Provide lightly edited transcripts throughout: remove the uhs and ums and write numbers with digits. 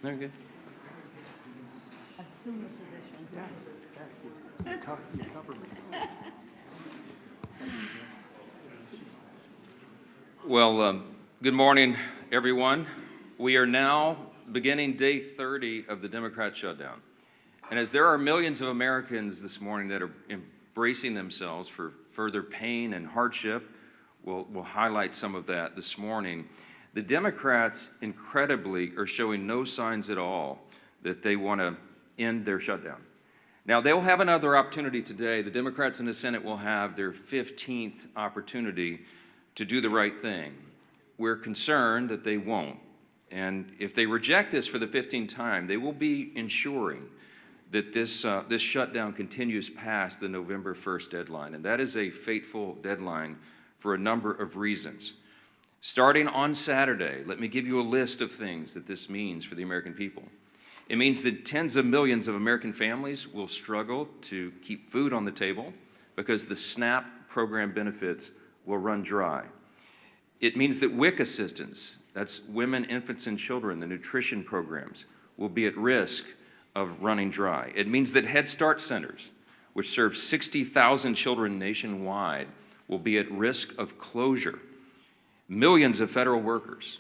Okay. Assume this position. You cover me. Well, good morning, everyone. We are now beginning day 30 of the Democrat shutdown. And as there are millions of Americans this morning that are embracing themselves for further pain and hardship, we'll highlight some of that this morning. The Democrats, incredibly, are showing no signs at all that they want to end their shutdown. Now, they'll have another opportunity today. The Democrats in the Senate will have their 15th opportunity to do the right thing. We're concerned that they won't. And if they reject this for the 15th time, they will be ensuring that this shutdown continues past the November 1st deadline. And that is a fateful deadline for a number of reasons. Starting on Saturday, let me give you a list of things that this means for the American people. It means that tens of millions of American families will struggle to keep food on the table because the SNAP program benefits will run dry. It means that WIC assistance, that's women, infants, and children, the nutrition programs, will be at risk of running dry. It means that Head Start centers, which serve 60,000 children nationwide, will be at risk of closure. Millions of federal workers,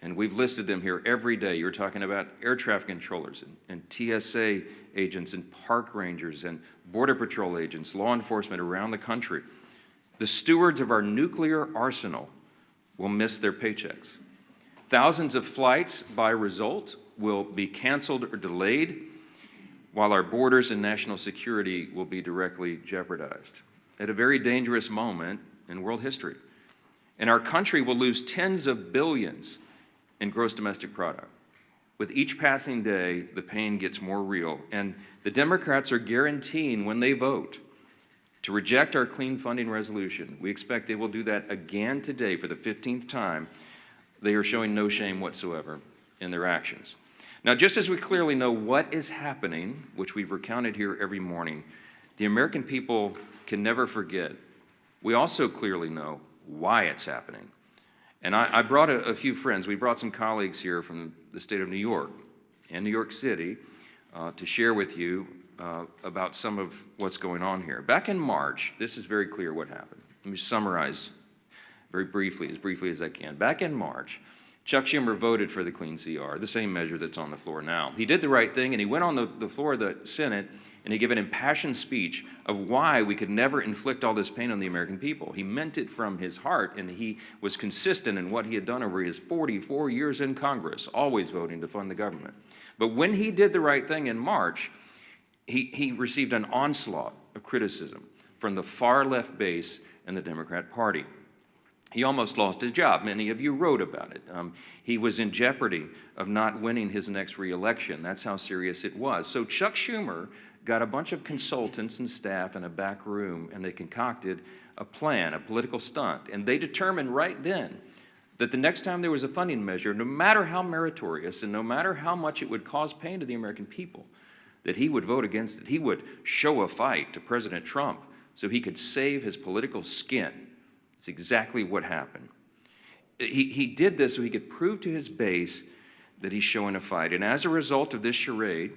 and we've listed them here every day. You're talking about air traffic controllers and TSA agents and park rangers and Border Patrol agents, law enforcement around the country. The stewards of our nuclear arsenal will miss their paychecks. Thousands of flights, by result, will be canceled or delayed, while our borders and national security will be directly jeopardized at a very dangerous moment in world history. And our country will lose tens of billions in gross domestic product. With each passing day, the pain gets more real, and the Democrats are guaranteeing when they vote to reject our clean funding resolution. We expect they will do that again today for the 15th time. They are showing no shame whatsoever in their actions. Now, just as we clearly know what is happening, which we've recounted here every morning, the American people can never forget. We also clearly know why it's happening. And I brought a few friends. We brought some colleagues here from the state of New York and New York City to share with you about some of what's going on here. Back in March, this is very clear what happened. Let me summarize very briefly as I can. Back in March, Chuck Schumer voted for the clean CR, the same measure that's on the floor now. He did the right thing, and he went on the floor of the Senate, and he gave an impassioned speech of why we could never inflict all this pain on the American people. He meant it from his heart, and he was consistent in what he had done over his 44 years in Congress, always voting to fund the government. But when he did the right thing in March, he received an onslaught of criticism from the far left base in the Democrat Party. He almost lost his job. Many of you wrote about it. He was in jeopardy of not winning his next reelection. That's how serious it was. So Chuck Schumer got a bunch of consultants and staff in a back room, and they concocted a plan, a political stunt. And they determined right then that the next time there was a funding measure, no matter how meritorious and no matter how much it would cause pain to the American people, that he would vote against it. He would show a fight to President Trump so he could save his political skin. It's exactly what happened. He did this so he could prove to his base that he's showing a fight. And as a result of this charade,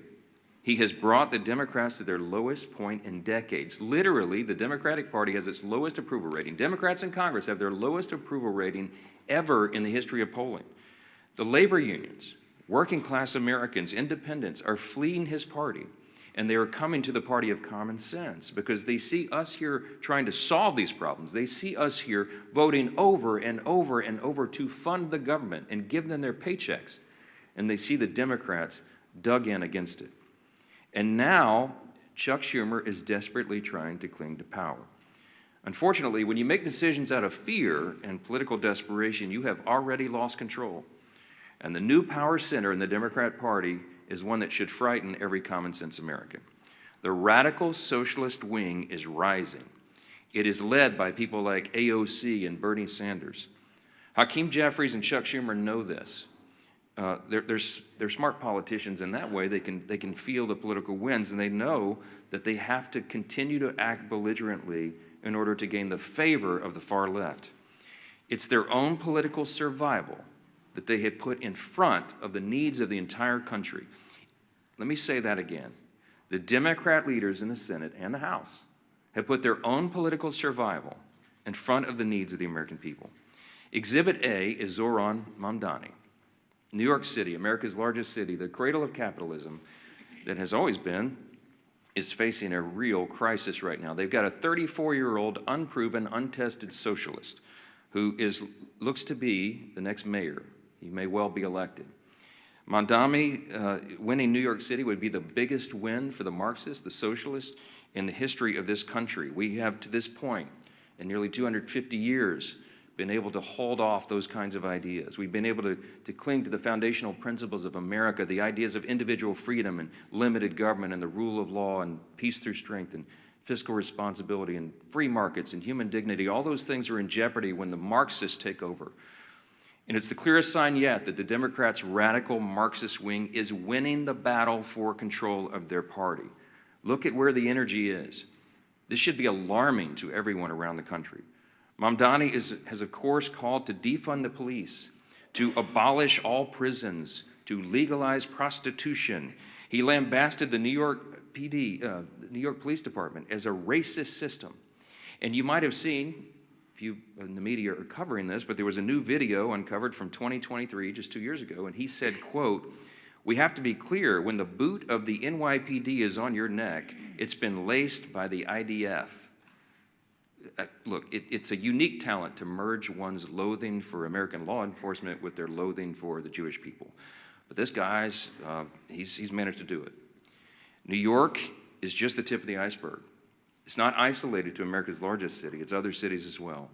he has brought the Democrats to their lowest point in decades. Literally, the Democratic Party has its lowest approval rating. Democrats in Congress have their lowest approval rating ever in the history of polling. The labor unions, working class Americans, independents are fleeing his party, and they are coming to the party of common sense because they see us here trying to solve these problems. They see us here voting over and over and over to fund the government and give them their paychecks, and they see the Democrats dug in against it. And now, Chuck Schumer is desperately trying to cling to power. Unfortunately, when you make decisions out of fear and political desperation, you have already lost control. And the new power center in the Democrat Party is one that should frighten every common sense American. The radical socialist wing is rising. It is led by people like AOC and Bernie Sanders. Hakeem Jeffries and Chuck Schumer know this. They're smart politicians in that way. They can feel the political winds, and they know that they have to continue to act belligerently in order to gain the favor of the far left. It's their own political survival that they had put in front of the needs of the entire country. Let me say that again. The Democrat leaders in the Senate and the House have put their own political survival in front of the needs of the American people. Exhibit A is Zohran Mamdani. New York City, America's largest city, the cradle of capitalism that has always been, is facing a real crisis right now. They've got a 34-year-old, unproven, untested socialist who looks to be the next mayor. He may well be elected. Mamdani winning New York City would be the biggest win for the Marxists, the socialists, in the history of this country. We have, to this point, in nearly 250 years, been able to hold off those kinds of ideas. We've been able to cling to the foundational principles of America, the ideas of individual freedom and limited government and the rule of law and peace through strength and fiscal responsibility and free markets and human dignity. All those things are in jeopardy when the Marxists take over. And it's the clearest sign yet that the Democrats' radical Marxist wing is winning the battle for control of their party. Look at where the energy is. This should be alarming to everyone around the country. Mamdani has, of course, called to defund the police, to abolish all prisons, to legalize prostitution. He lambasted the New York PD, the New York Police Department, as a racist system. And you might have seen, if you in the media are covering this, but there was a new video uncovered from 2023, just 2 years ago, and he said, quote, "We have to be clear, when the boot of the NYPD is on your neck, it's been laced by the IDF. Look, it's a unique talent to merge one's loathing for American law enforcement with their loathing for the Jewish people. But this guy's, he's managed to do it. New York is just the tip of the iceberg. It's not isolated to America's largest city. It's other cities as well.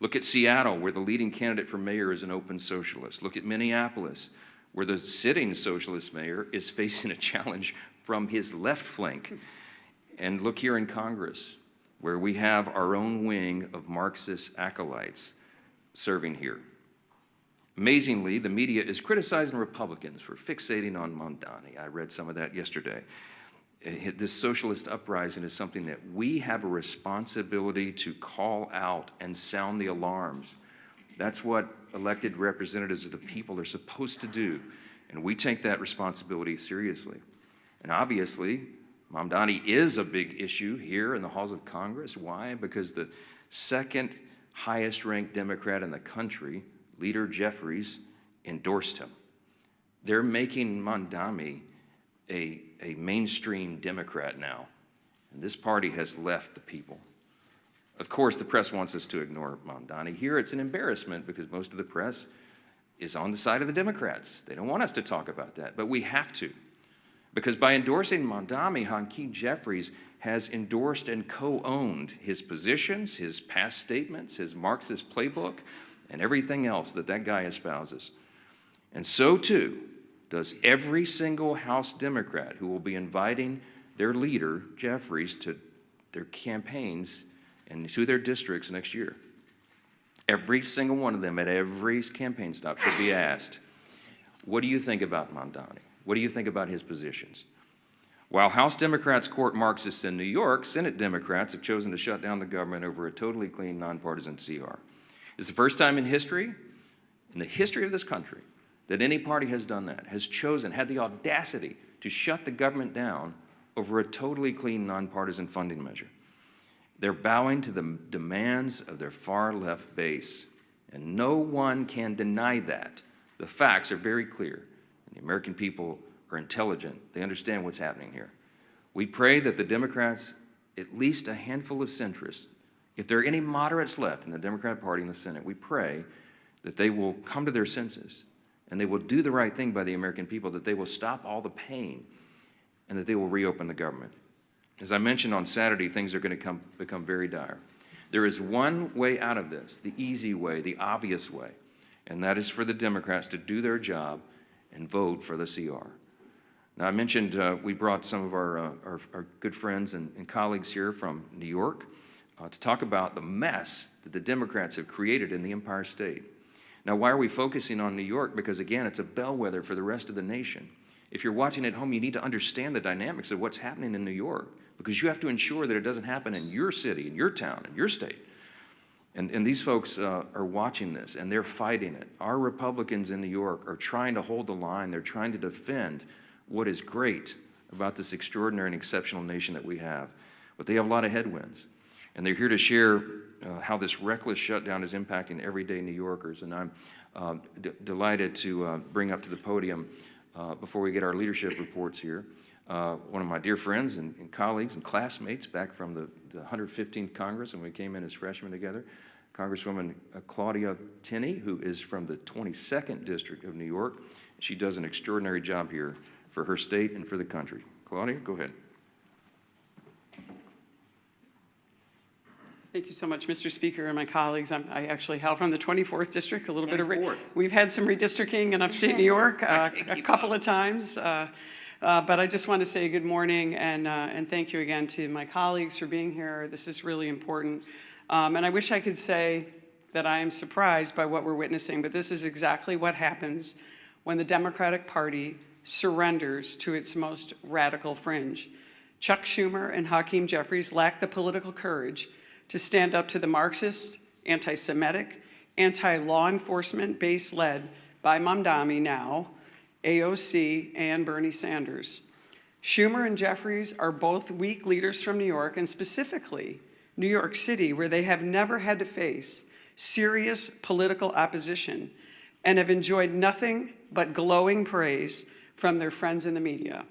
Look at Seattle, where the leading candidate for mayor is an open socialist. Look at Minneapolis, where the sitting socialist mayor is facing a challenge from his left flank. And look here in Congress, where we have our own wing of Marxist acolytes serving here. Amazingly, the media is criticizing Republicans for fixating on Mamdani. I read some of that yesterday. This socialist uprising is something that we have a responsibility to call out and sound the alarms. That's what elected representatives of the people are supposed to do, and we take that responsibility seriously. And obviously, Mamdani is a big issue here in the halls of Congress. Why? Because the second highest ranked Democrat in the country, Leader Jeffries, endorsed him. They're making Mamdani a mainstream Democrat now, and this party has left the people. Of course, the press wants us to ignore Mamdani. Here it's an embarrassment because most of the press is on the side of the Democrats. They don't want us to talk about that, but we have to. Because by endorsing Mamdani, Hakeem Jeffries has endorsed and co-owned his positions, his past statements, his Marxist playbook, and everything else that that guy espouses. And so, too, does every single House Democrat who will be inviting their leader, Jeffries, to their campaigns and to their districts next year. Every single one of them at every campaign stop should be asked, what do you think about Mamdani? What do you think about his positions? While House Democrats court Marxists in New York, Senate Democrats have chosen to shut down the government over a totally clean, nonpartisan CR. It's the first time in history, in the history of this country, that any party has done that, has chosen, had the audacity to shut the government down over a totally clean, nonpartisan funding measure. They're bowing to the demands of their far-left base, and no one can deny that. The facts are very clear. The American people are intelligent. They understand what's happening here. We pray that the Democrats, at least a handful of centrists, if there are any moderates left in the Democrat Party in the Senate, we pray that they will come to their senses and they will do the right thing by the American people, that they will stop all the pain and that they will reopen the government. As I mentioned on Saturday, things are going to become very dire. There is one way out of this, the easy way, the obvious way, and that is for the Democrats to do their job and vote for the CR. Now, I mentioned we brought some of our good friends and colleagues here from New York to talk about the mess that the Democrats have created in the Empire State. Now, why are we focusing on New York? Because, again, it's a bellwether for the rest of the nation. If you're watching at home, you need to understand the dynamics of what's happening in New York, because you have to ensure that it doesn't happen in your city, in your town, in your state. And these folks are watching this, and they're fighting it. Our Republicans in New York are trying to hold the line. They're trying to defend what is great about this extraordinary and exceptional nation that we have. But they have a lot of headwinds. And they're here to share how this reckless shutdown is impacting everyday New Yorkers. And I'm delighted to bring up to the podium, before we get our leadership reports here, one of my dear friends and colleagues and classmates back from the 115th Congress when we came in as freshmen together, Congresswoman Claudia Tenney, who is from the 22nd District of New York. She does an extraordinary job here for her state and for the country. Claudia, go ahead. Thank you so much, Mr. Speaker, and my colleagues. I actually hail from the 24th District, a little bit of we've had some redistricting in upstate New York a couple of times. But I just want to say good morning and thank you again to my colleagues for being here. This is really important. And I wish I could say that I am surprised by what we're witnessing, but this is exactly what happens when the Democratic Party surrenders to its most radical fringe. Chuck Schumer and Hakeem Jeffries lack the political courage to stand up to the Marxist, anti-Semitic, anti-law enforcement base led by Mamdani now, AOC, and Bernie Sanders. Schumer and Jeffries are both weak leaders from New York, and specifically New York City, where they have never had to face serious political opposition and have enjoyed nothing but glowing praise from their friends in the media.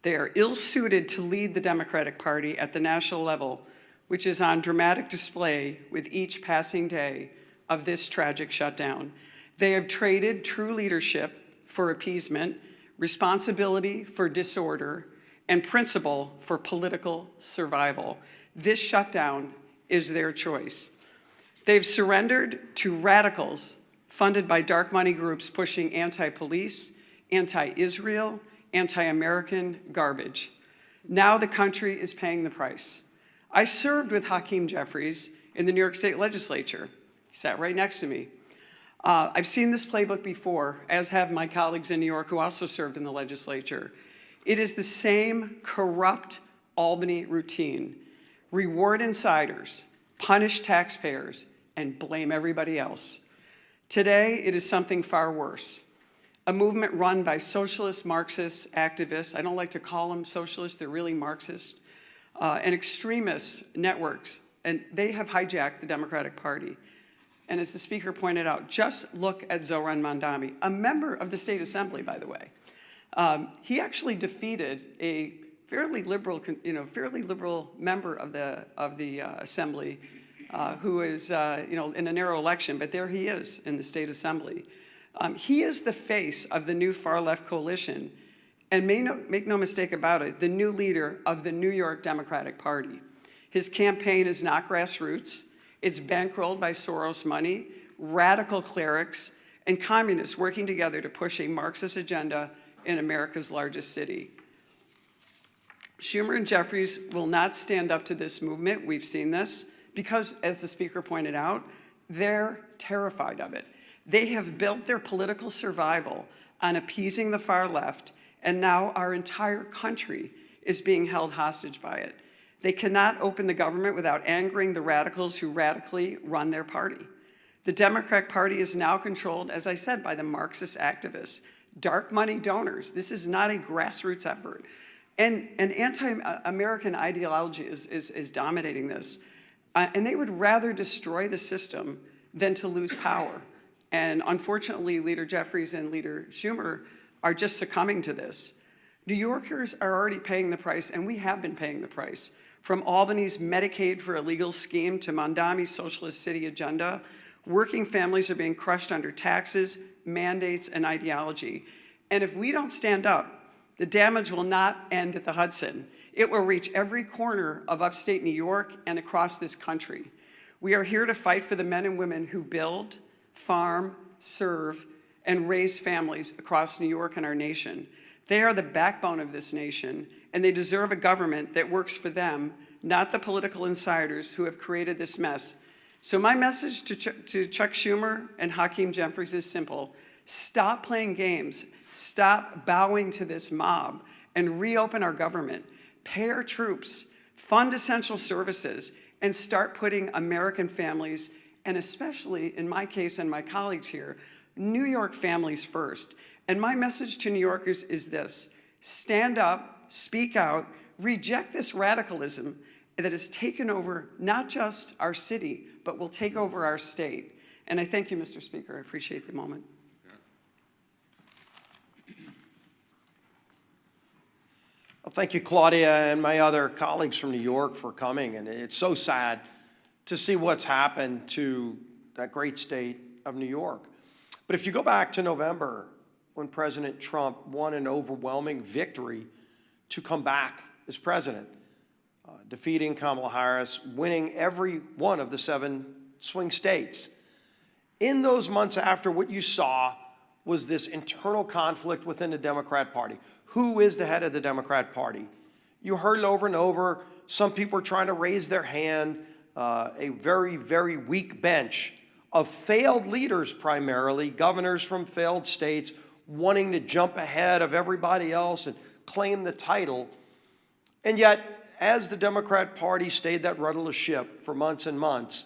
They are ill-suited to lead the Democratic Party at the national level, which is on dramatic display with each passing day of this tragic shutdown. They have traded true leadership for appeasement, responsibility for disorder, and principle for political survival. This shutdown is their choice. They've surrendered to radicals funded by dark money groups pushing anti-police, anti-Israel, anti-American garbage. Now the country is paying the price. I served with Hakeem Jeffries in the New York State Legislature. He sat right next to me. I've seen this playbook before, as have my colleagues in New York who also served in the legislature. It is the same corrupt Albany routine. Reward insiders, punish taxpayers, and blame everybody else. Today, it is something far worse. A movement run by socialist, Marxist activists. I don't like to call them socialists, they're really Marxist. And extremist networks, and they have hijacked the Democratic Party. And as the Speaker pointed out, just look at Zohran Mamdani, a member of the State Assembly, by the way. He actually defeated a fairly liberal member of the Assembly, who is, in a narrow election, but there he is in the State Assembly. He is the face of the new far-left coalition, and make no mistake about it, the new leader of the New York Democratic Party. His campaign is not grassroots. It's bankrolled by Soros money, radical clerics, and communists working together to push a Marxist agenda in America's largest city. Schumer and Jeffries will not stand up to this movement. We've seen this because, as the Speaker pointed out, they're terrified of it. They have built their political survival on appeasing the far left, and now our entire country is being held hostage by it. They cannot open the government without angering the radicals who radically run their party. The Democratic Party is now controlled, as I said, by the Marxist activists, dark money donors. This is not a grassroots effort. And anti-American ideology is dominating this. And they would rather destroy the system than to lose power. And unfortunately, Leader Jeffries and Leader Schumer are just succumbing to this. New Yorkers are already paying the price, and we have been paying the price. From Albany's Medicaid for Illegal scheme to Mamdani's socialist city agenda, working families are being crushed under taxes, mandates, and ideology. And if we don't stand up, the damage will not end at the Hudson. It will reach every corner of upstate New York and across this country. We are here to fight for the men and women who build, farm, serve, and raise families across New York and our nation. They are the backbone of this nation, and they deserve a government that works for them, not the political insiders who have created this mess. So my message to Chuck Schumer and Hakeem Jeffries is simple. Stop playing games. Stop bowing to this mob and reopen our government. Pay our troops, fund essential services, and start putting American families and especially in my case and my colleagues here, New York families first. And my message to New Yorkers is this: stand up, speak out, reject this radicalism that has taken over not just our city, but will take over our state. And I thank you, Mr. Speaker. I appreciate the moment. Well, thank you, Claudia, and my other colleagues from New York for coming. And it's so sad to see what's happened to that great state of New York. But if you go back to November, when President Trump won an overwhelming victory to come back as president, defeating Kamala Harris, winning every one of the 7 swing states. In those months after, what you saw was this internal conflict within the Democrat Party. Who is the head of the Democrat Party? You heard it over and over. Some people are trying to raise their hand. A very, very weak bench of failed leaders, primarily, governors from failed states, wanting to jump ahead of everybody else and claim the title. And yet, as the Democrat Party stayed that rudderless ship for months and months,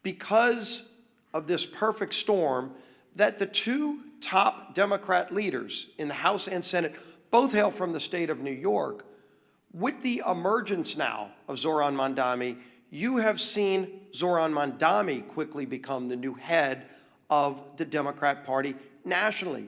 because of this perfect storm, that the 2 top Democrat leaders in the House and Senate both hail from the state of New York, with the emergence now of Zohran Mamdani, you have seen Zohran Mamdani quickly become the new head of the Democrat Party nationally.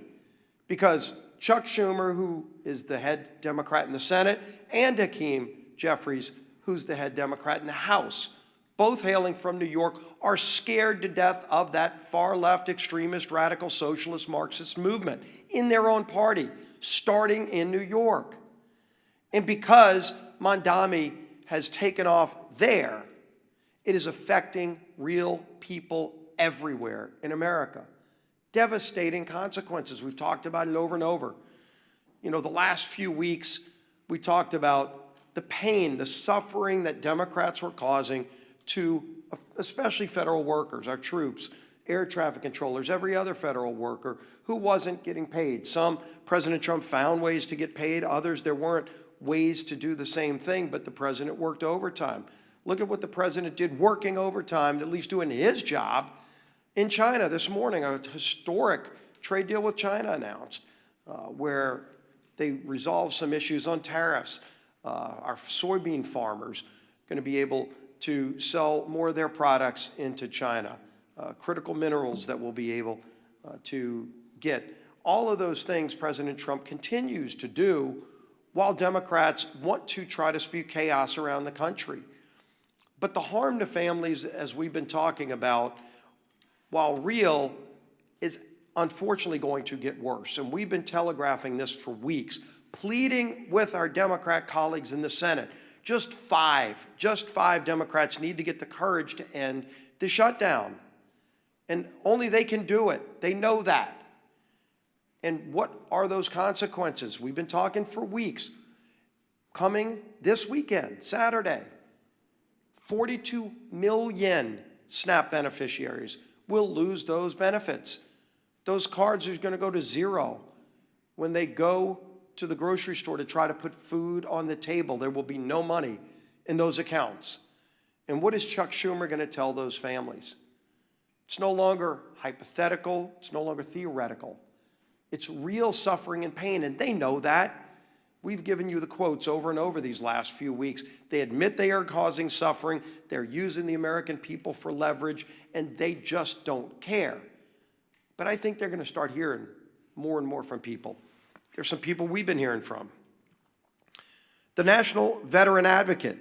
Because Chuck Schumer, who is the head Democrat in the Senate, and Hakeem Jeffries, who's the head Democrat in the House, both hailing from New York, are scared to death of that far-left extremist, radical, socialist, Marxist movement in their own party, starting in New York. And because Mamdani has taken off there, it is affecting real people everywhere in America. Devastating consequences. We've talked about it over and over. You know, the last few weeks, we talked about the pain, the suffering that Democrats were causing to especially federal workers, our troops, air traffic controllers, every other federal worker who wasn't getting paid. Some, President Trump found ways to get paid. Others, there weren't ways to do the same thing, but the president worked overtime. Look at what the president did working overtime, at least doing his job. In China this morning, a historic trade deal with China announced, where they resolved some issues on tariffs. Our soybean farmers are going to be able to sell more of their products into China. Critical minerals that we'll be able to get. All of those things President Trump continues to do while Democrats want to try to spew chaos around the country. But the harm to families, as we've been talking about, while real, is unfortunately going to get worse. And we've been telegraphing this for weeks, pleading with our Democrat colleagues in the Senate. Just five Democrats need to get the courage to end the shutdown. And only they can do it. They know that. And what are those consequences? We've been talking for weeks. Coming this weekend, Saturday, 42 million SNAP beneficiaries will lose those benefits. Those cards are going to go to zero. When they go to the grocery store to try to put food on the table, there will be no money in those accounts. And what is Chuck Schumer going to tell those families? It's no longer hypothetical. It's no longer theoretical. It's real suffering and pain, and they know that. We've given you the quotes over and over these last few weeks. They admit they are causing suffering. They're using the American people for leverage, and they just don't care. But I think they're going to start hearing more and more from people. There's some people we've been hearing from. The National Veteran Advocate,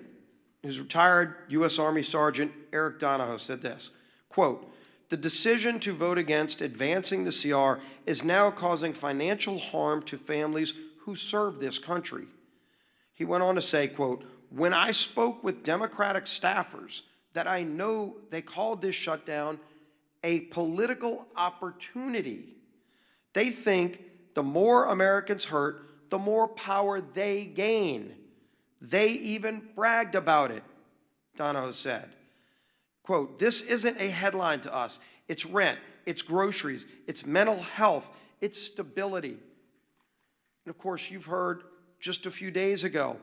his retired U.S. Army Sergeant Eric Donahoe, said this, quote, "The decision to vote against advancing the CR is now causing financial harm to families who serve this country." He went on to say, quote, "When I spoke with Democratic staffers that I know they called this shutdown a political opportunity. They think the more Americans hurt, the more power they gain. They even bragged about it," Donahoe said. Quote, "This isn't a headline to us. It's rent, it's groceries, it's mental health, it's stability." And of course, you've heard just a few days ago,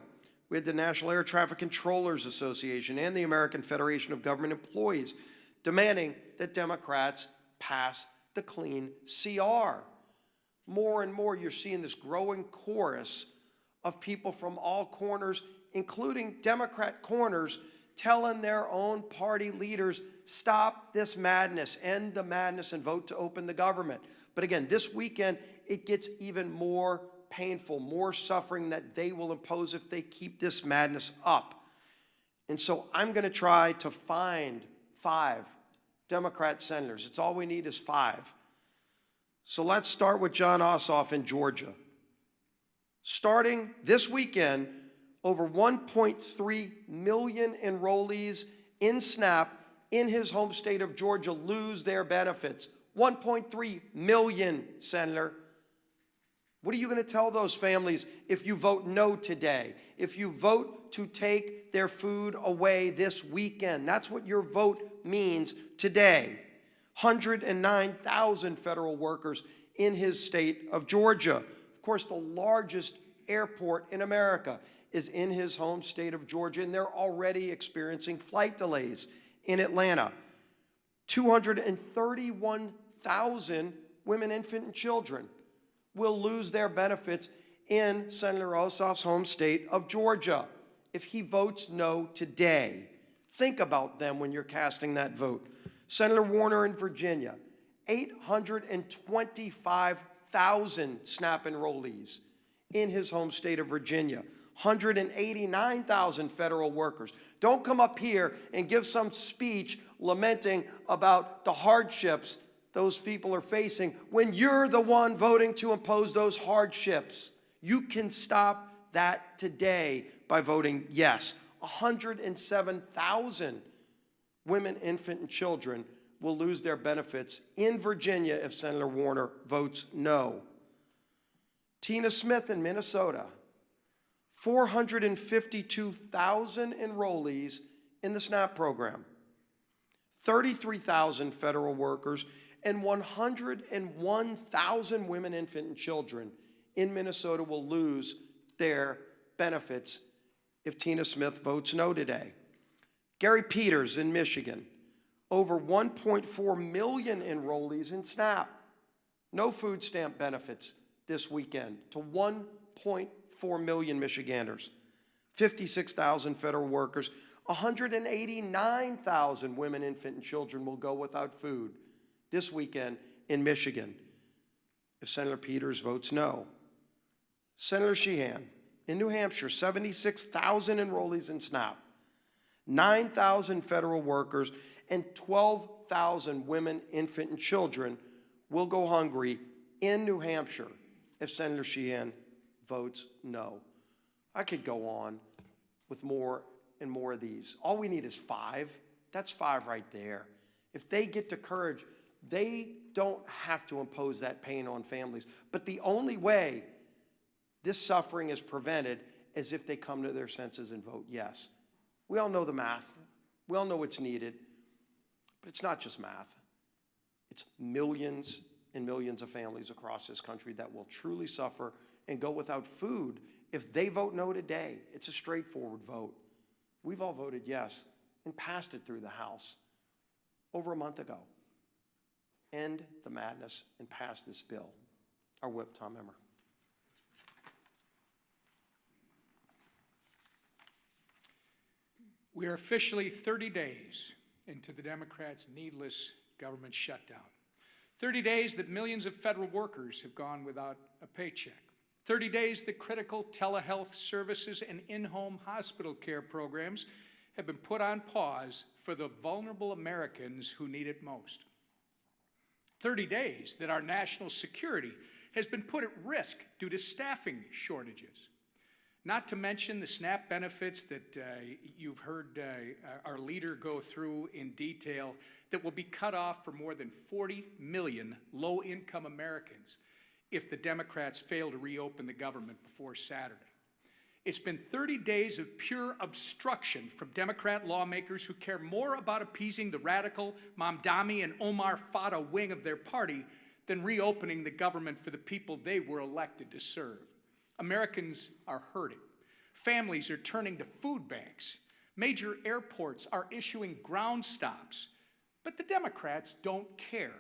we had the National Air Traffic Controllers Association and the American Federation of Government Employees demanding that Democrats pass the clean CR. More and more, you're seeing this growing chorus of people from all corners, including Democrat corners, telling their own party leaders, stop this madness, end the madness, and vote to open the government. But again, this weekend, it gets even more painful, more suffering that they will impose if they keep this madness up. And so I'm going to try to find 5 Democrat senators. It's all we need is 5. So let's start with John Ossoff in Georgia. Starting this weekend, over 1.3 million enrollees in SNAP in his home state of Georgia lose their benefits. 1.3 million, Senator. What are you going to tell those families if you vote no today? If you vote to take their food away this weekend? That's what your vote means today. 109,000 federal workers in his state of Georgia. Of course, the largest airport in America is in his home state of Georgia, and they're already experiencing flight delays in Atlanta. 231,000 women, infant, and children will lose their benefits in Senator Ossoff's home state of Georgia if he votes no today. Think about them when you're casting that vote. Senator Warner in Virginia, 825,000 SNAP enrollees in his home state of Virginia. 189,000 federal workers. Don't come up here and give some speech lamenting about the hardships those people are facing when you're the one voting to impose those hardships. You can stop that today by voting yes. 107,000 women, infant, and children will lose their benefits in Virginia if Senator Warner votes no. Tina Smith in Minnesota, 452,000 enrollees in the SNAP program, 33,000 federal workers, and 101,000 women, infant, and children in Minnesota will lose their benefits if Tina Smith votes no today. Gary Peters in Michigan, over 1.4 million enrollees in SNAP. No food stamp benefits this weekend to 1.4 million Michiganders. 56,000 federal workers, 189,000 women, infant, and children will go without food this weekend in Michigan if Senator Peters votes no. Senator Sheehan in New Hampshire, 76,000 enrollees in SNAP, 9,000 federal workers, and 12,000 women, infant, and children will go hungry in New Hampshire if Senator Sheehan votes no. I could go on with more and more of these. All we need is 5. That's 5 right there. If they get to courage, they don't have to impose that pain on families. But the only way this suffering is prevented is if they come to their senses and vote yes. We all know the math. We all know what's needed. But it's not just math. It's millions and millions of families across this country that will truly suffer and go without food if they vote no today. It's a straightforward vote. We've all voted yes and passed it through the House over a month ago. End the madness and pass this bill. Our whip, Tom Emmer. We are officially 30 days into the Democrats' needless government shutdown. 30 days that millions of federal workers have gone without a paycheck. 30 days that critical telehealth services and in-home hospital care programs have been put on pause for the vulnerable Americans who need it most. 30 days that our national security has been put at risk due to staffing shortages. Not to mention the SNAP benefits that you've heard our leader go through in detail that will be cut off for more than 40 million low-income Americans if the Democrats fail to reopen the government before Saturday. It's been 30 days of pure obstruction from Democrat lawmakers who care more about appeasing the radical Mamdani and Omar Fata wing of their party than reopening the government for the people they were elected to serve. Americans are hurting. Families are turning to food banks. Major airports are issuing ground stops. But the Democrats don't care.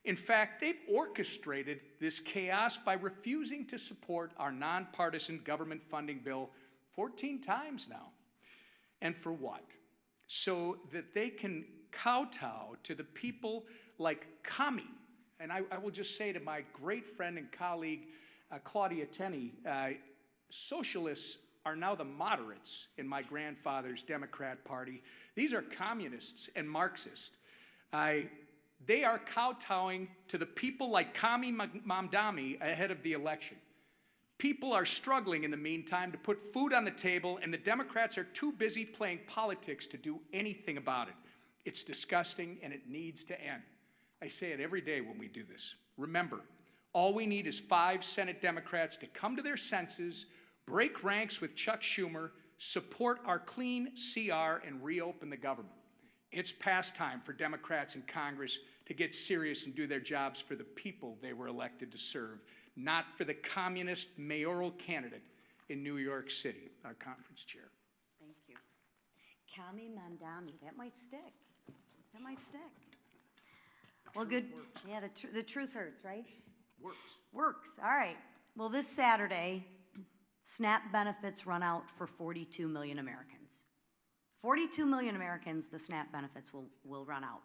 In fact, they've orchestrated this chaos by refusing to support our nonpartisan government funding bill 14 times now. And for what? So that they can kowtow to the people like Kami. And I will just say to my great friend and colleague, Claudia Tenney, socialists are now the moderates in my grandfather's Democrat Party. These are communists and Marxists. They are kowtowing to the people like Kami Mamdani ahead of the election. People are struggling in the meantime to put food on the table, and the Democrats are too busy playing politics to do anything about it. It's disgusting, and it needs to end. I say it every day when we do this. Remember, all we need is 5 Senate Democrats to come to their senses, break ranks with Chuck Schumer, support our clean CR, and reopen the government. It's past time for Democrats in Congress to get serious and do their jobs for the people they were elected to serve, not for the communist mayoral candidate in New York City, our conference chair. Thank you. Kami Mandami, that might stick. That might stick. Well, good. Yeah, the truth hurts, right? Works. All right. Well, this Saturday, SNAP benefits run out for 42 million Americans. 42 million Americans, the SNAP benefits will run out.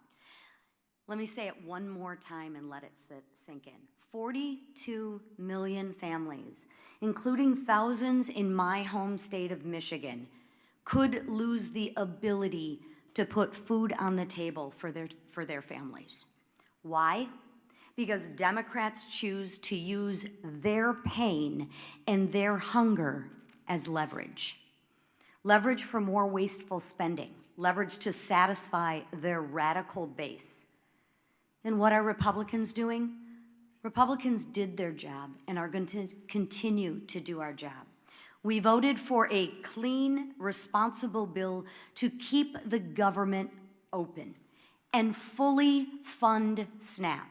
Let me say it one more time and let it sink in. 42 million families, including thousands in my home state of Michigan, could lose the ability to put food on the table for their families. Why? Because Democrats choose to use their pain and their hunger as leverage. Leverage for more wasteful spending, leverage to satisfy their radical base. And what are Republicans doing? Republicans did their job and are going to continue to do our job. We voted for a clean, responsible bill to keep the government open and fully fund SNAP.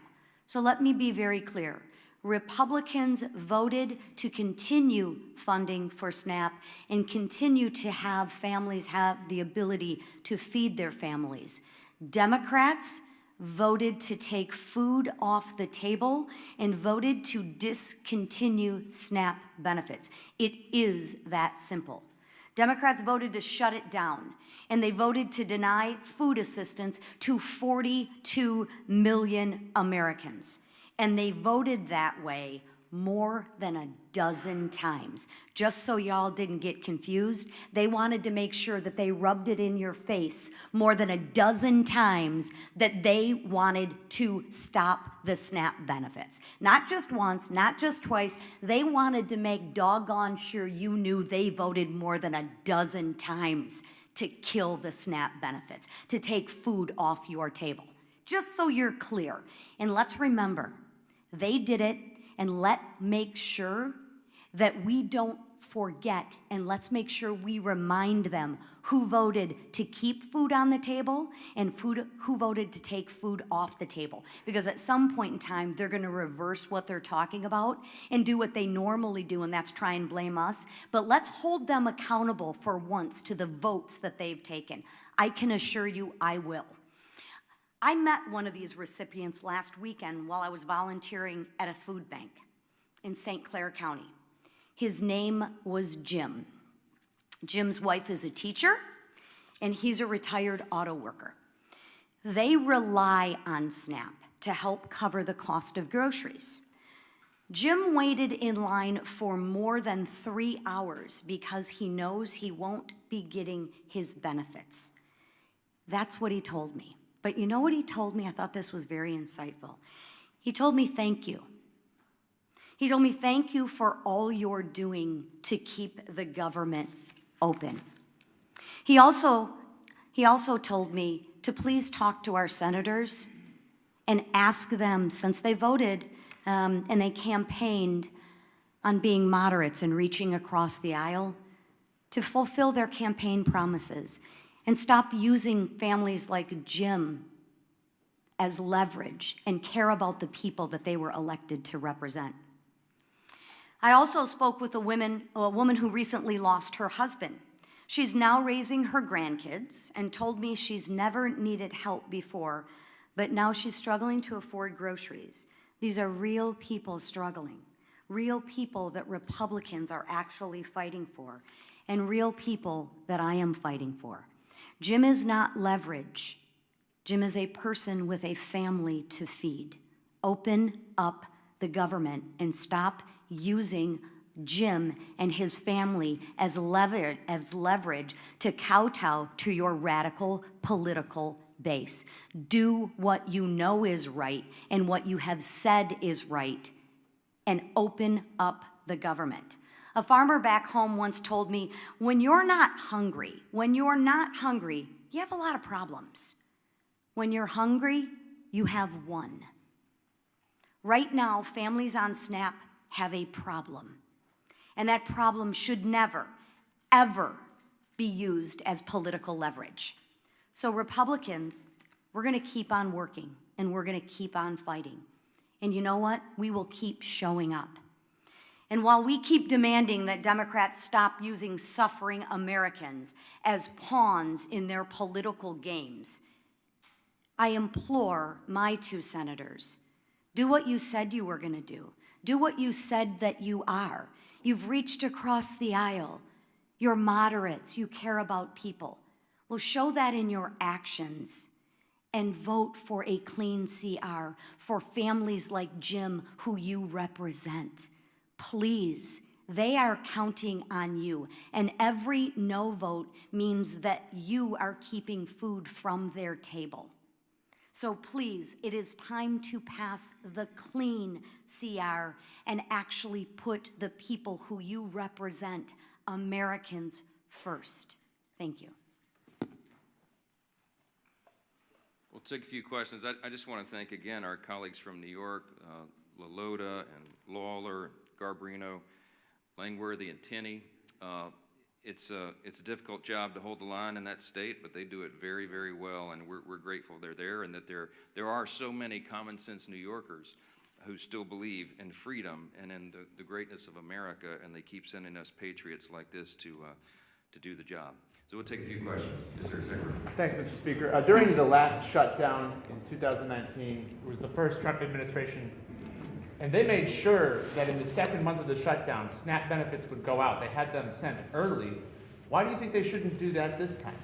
So let me be very clear. Republicans voted to continue funding for SNAP and continue to have families have the ability to feed their families. Democrats voted to take food off the table and voted to discontinue SNAP benefits. It is that simple. Democrats voted to shut it down, and they voted to deny food assistance to 42 million Americans. And they voted that way more than a dozen times. Just so y'all didn't get confused, they wanted to make sure that they rubbed it in your face more than a dozen times that they wanted to stop the SNAP benefits. Not just once, not just twice, they wanted to make doggone sure you knew they voted more than a dozen times to kill the SNAP benefits, to take food off your table. Just so you're clear. And let's remember, they did it, and let's make sure that we don't forget, and let's make sure we remind them who voted to keep food on the table and who voted to take food off the table. Because at some point in time, they're gonna reverse what they're talking about and do what they normally do, and that's try and blame us. But let's hold them accountable for once to the votes that they've taken. I can assure you I will. I met one of these recipients last weekend while I was volunteering at a food bank in St. Clair County. His name was Jim. Jim's wife is a teacher, and he's a retired auto worker. They rely on SNAP to help cover the cost of groceries. Jim waited in line for more than 3 hours because he knows he won't be getting his benefits. That's what he told me. But you know what he told me? I thought this was very insightful. He told me, thank you. He told me, thank you for all you're doing to keep the government open. He also told me to please talk to our senators and ask them, since they voted and they campaigned on being moderates and reaching across the aisle, to fulfill their campaign promises and stop using families like Jim as leverage and care about the people that they were elected to represent. I also spoke with a woman who recently lost her husband She's now raising her grandkids and told me she's never needed help before, but now she's struggling to afford groceries. These are real people struggling, real people that Republicans are actually fighting for, and real people that I am fighting for. Jim is not leverage. Jim is a person with a family to feed. Open up the government and stop using Jim and his family as leverage to kowtow to your radical political base. Do what you know is right and what you have said is right, and open up the government. A farmer back home once told me, when you're not hungry, you have a lot of problems. When you're hungry, you have one. Right now, families on SNAP have a problem. And that problem should never, ever be used as political leverage. So Republicans, we're gonna keep on working and we're gonna keep on fighting. And you know what? We will keep showing up. And while we keep demanding that Democrats stop using suffering Americans as pawns in their political games, I implore my two senators, do what you said you were gonna do. Do what you said that you are. You've reached across the aisle. You're moderates. You care about people. Well, show that in your actions and vote for a clean CR for families like Jim who you represent. Please, they are counting on you. And every no vote means that you are keeping food from their table. So please, it is time to pass the clean CR and actually put the people who you represent, Americans, first. Thank you. We'll take a few questions. I just want to thank again our colleagues from New York, LaLota and Lawler, Garbarino, Langworthy, and Tenney. It's a difficult job to hold the line in that state, but they do it very, very well, and we're grateful they're there, and that there are so many common sense New Yorkers who still believe in freedom and in the greatness of America, and they keep sending us patriots like this to do the job. So we'll take a few questions. Yes, sir, Secretary. Thanks, Mr. Speaker. During the last shutdown in 2019, it was the first Trump administration, and they made sure that in the second month of the shutdown, SNAP benefits would go out. They had them sent early. Why do you think they shouldn't do that this time?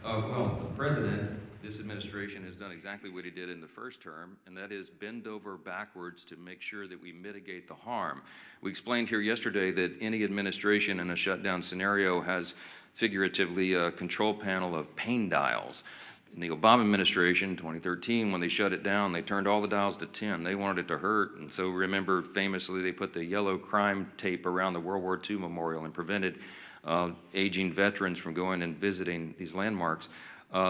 Well, the president, this administration has done exactly what he did in the first term, and that is bend over backwards to make sure that we mitigate the harm. We explained here yesterday that any administration in a shutdown scenario has figuratively a control panel of pain dials. In the Obama administration, 2013, when they shut it down, they turned all the dials to 10. They wanted it to hurt, and so remember, famously, they put the yellow crime tape around the World War II memorial and prevented aging veterans from going and visiting these landmarks.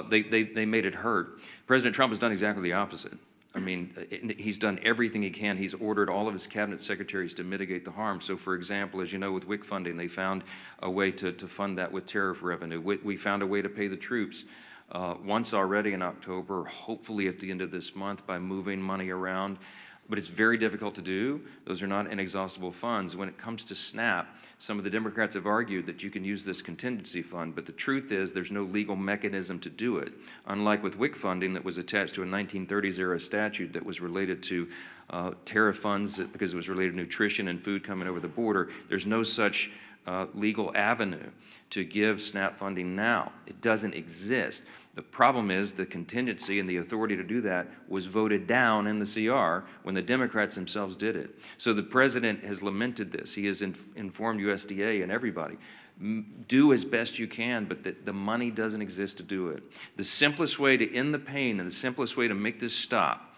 They made it hurt. President Trump has done exactly the opposite. I mean, he's done everything he can. He's ordered all of his cabinet secretaries to mitigate the harm. So, for example, as you know, with WIC funding, they found a way to fund that with tariff revenue. We found a way to pay the troops. Once already in October, hopefully at the end of this month by moving money around. But it's very difficult to do. Those are not inexhaustible funds. When it comes to SNAP, some of the Democrats have argued that you can use this contingency fund, but the truth is there's no legal mechanism to do it. Unlike with WIC funding that was attached to a 1930s era statute that was related to tariff funds because it was related to nutrition and food coming over the border, there's no such legal avenue to give SNAP funding now. It doesn't exist. The problem is the contingency and the authority to do that was voted down in the CR when the Democrats themselves did it. So the president has lamented this. He has informed USDA and everybody. Do as best you can, but the money doesn't exist to do it. The simplest way to end the pain and the simplest way to make this stop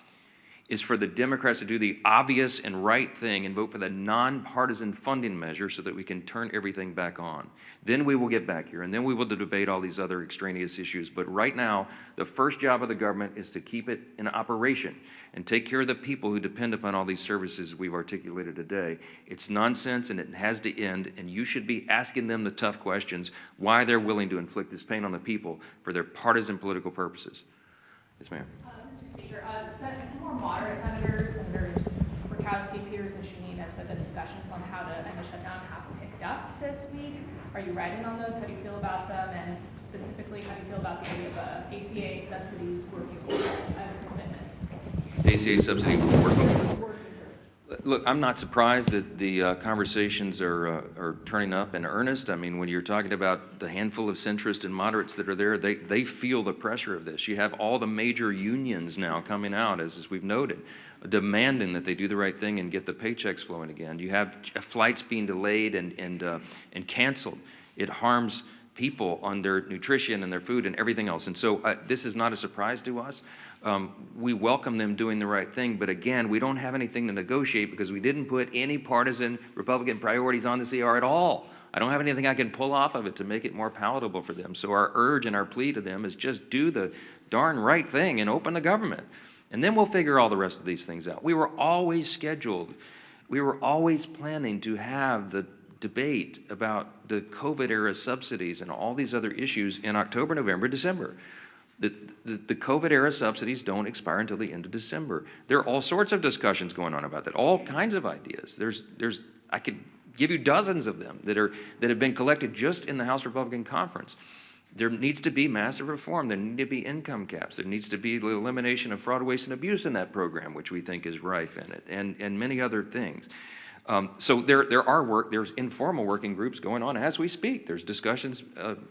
is for the Democrats to do the obvious and right thing and vote for the nonpartisan funding measure so that we can turn everything back on. Then we will get back here, and then we will debate all these other extraneous issues. But right now, the first job of the government is to keep it in operation and take care of the people who depend upon all these services we've articulated today. It's nonsense, and it has to end, and you should be asking them the tough questions, why they're willing to inflict this pain on the people for their partisan political purposes. Yes, ma'am. Mr. Speaker, some more moderate senators, Senators Murkowski, Peters, and Shaheen, have said the discussions on how to end the shutdown have picked up this week. Are you writing on those? How do you feel about them? And specifically, how do you feel about the idea of ACA subsidies working as a commitment? ACA subsidy working. Working group. Look, I'm not surprised that the conversations are turning up in earnest. I mean, when you're talking about the handful of centrists and moderates that are there, they feel the pressure of this. You have all the major unions now coming out, as we've noted, demanding that they do the right thing and get the paychecks flowing again. You have flights being delayed and canceled. It harms people on their nutrition and their food and everything else. And so this is not a surprise to us. We welcome them doing the right thing, but again, we don't have anything to negotiate because we didn't put any partisan Republican priorities on the CR at all. I don't have anything I can pull off of it to make it more palatable for them. So our urge and our plea to them is just do the darn right thing and open the government. And then we'll figure all the rest of these things out. We were always scheduled, we were always planning to have the debate about the COVID-era subsidies and all these other issues in October, November, December. The COVID-era subsidies don't expire until the end of December. There are all sorts of discussions going on about that, all kinds of ideas. I could give you dozens of them that have been collected just in the House Republican Conference. There needs to be massive reform. There need to be income caps. There needs to be the elimination of fraud, waste, and abuse in that program, which we think is rife in it, and many other things. So there's informal working groups going on as we speak. There's discussions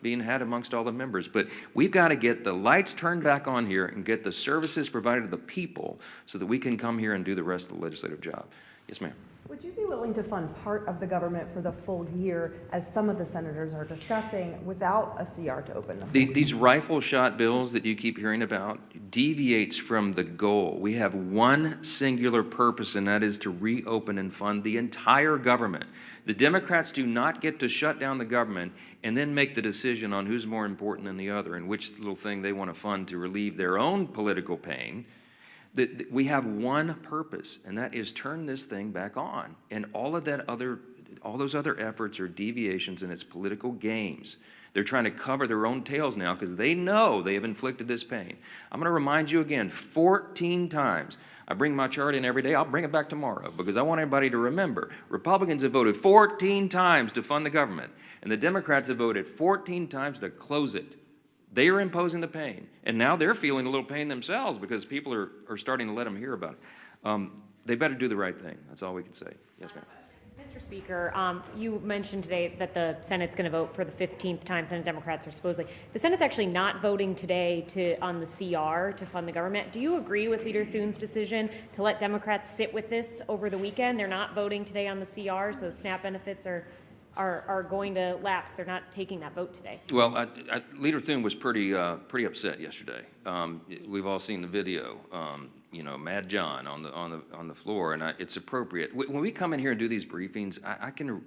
being had amongst all the members, but we've got to get the lights turned back on here and get the services provided to the people so that we can come here and do the rest of the legislative job. Yes, ma'am. Would you be willing to fund part of the government for the full year, as some of the senators are discussing, without a CR to open them? These rifle shot bills that you keep hearing about deviates from the goal. We have one singular purpose, and that is to reopen and fund the entire government. The Democrats do not get to shut down the government and then make the decision on who's more important than the other and which little thing they want to fund to relieve their own political pain. We have one purpose, and that is turn this thing back on. And all those other efforts are deviations, and it's political games. They're trying to cover their own tails now because they know they have inflicted this pain. I'm going to remind you again 14 times. I bring my chart in every day. I'll bring it back tomorrow because I want everybody to remember. Republicans have voted 14 times to fund the government, and the Democrats have voted 14 times to close it. They are imposing the pain, and now they're feeling a little pain themselves because people are starting to let them hear about it. They better do the right thing. That's all we can say. Yes, ma'am. Mr. Speaker, you mentioned today that the Senate's going to vote for the 15th time. Senate Democrats are supposedly. The Senate's actually not voting today on the CR to fund the government. Do you agree with Leader Thune's decision to let Democrats sit with this over the weekend? They're not voting today on the CR, so SNAP benefits are going to lapse. They're not taking that vote today. Well, Leader Thune was pretty upset yesterday. We've all seen the video. Mad John on the floor, and it's appropriate. When we come in here and do these briefings, I can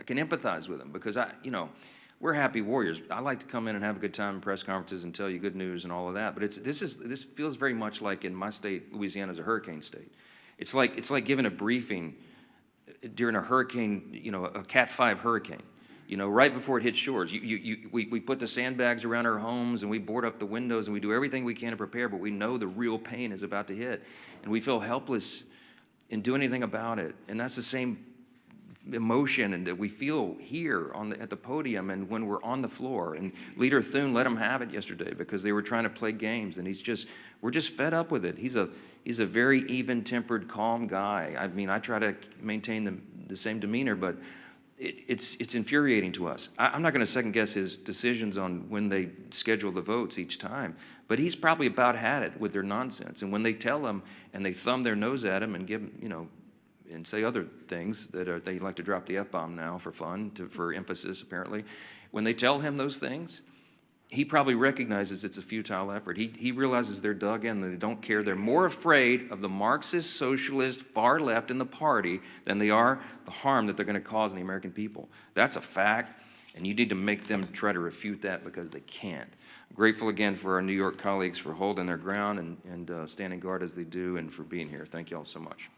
empathize with them because we're happy warriors. I like to come in and have a good time in press conferences and tell you good news and all of that. But this feels very much like in my state, Louisiana is a hurricane state. It's like giving a briefing during a hurricane, a Cat 5 hurricane, right before it hits shores. We put the sandbags around our homes and we board up the windows and we do everything we can to prepare, but we know the real pain is about to hit. And we feel helpless in doing anything about it. And that's the same emotion and that we feel here at the podium and when we're on the floor. And Leader Thune let them have it yesterday because they were trying to play games, and we're just fed up with it. He's a very even-tempered, calm guy. I mean, I try to maintain the same demeanor, but it's infuriating to us. I'm not going to second-guess his decisions on when they schedule the votes each time, but he's probably about had it with their nonsense. And when they tell him and they thumb their nose at him and give him, and say other things that they like to drop the F-bomb now for fun, for emphasis apparently. When they tell him those things, he probably recognizes it's a futile effort. He realizes they're dug in, they don't care. They're more afraid of the Marxist, socialist, far left in the party than they are the harm that they're going to cause in the American people. That's a fact, and you need to make them try to refute that because they can't. I'm grateful again for our New York colleagues for holding their ground and standing guard as they do and for being here. Thank you all so much.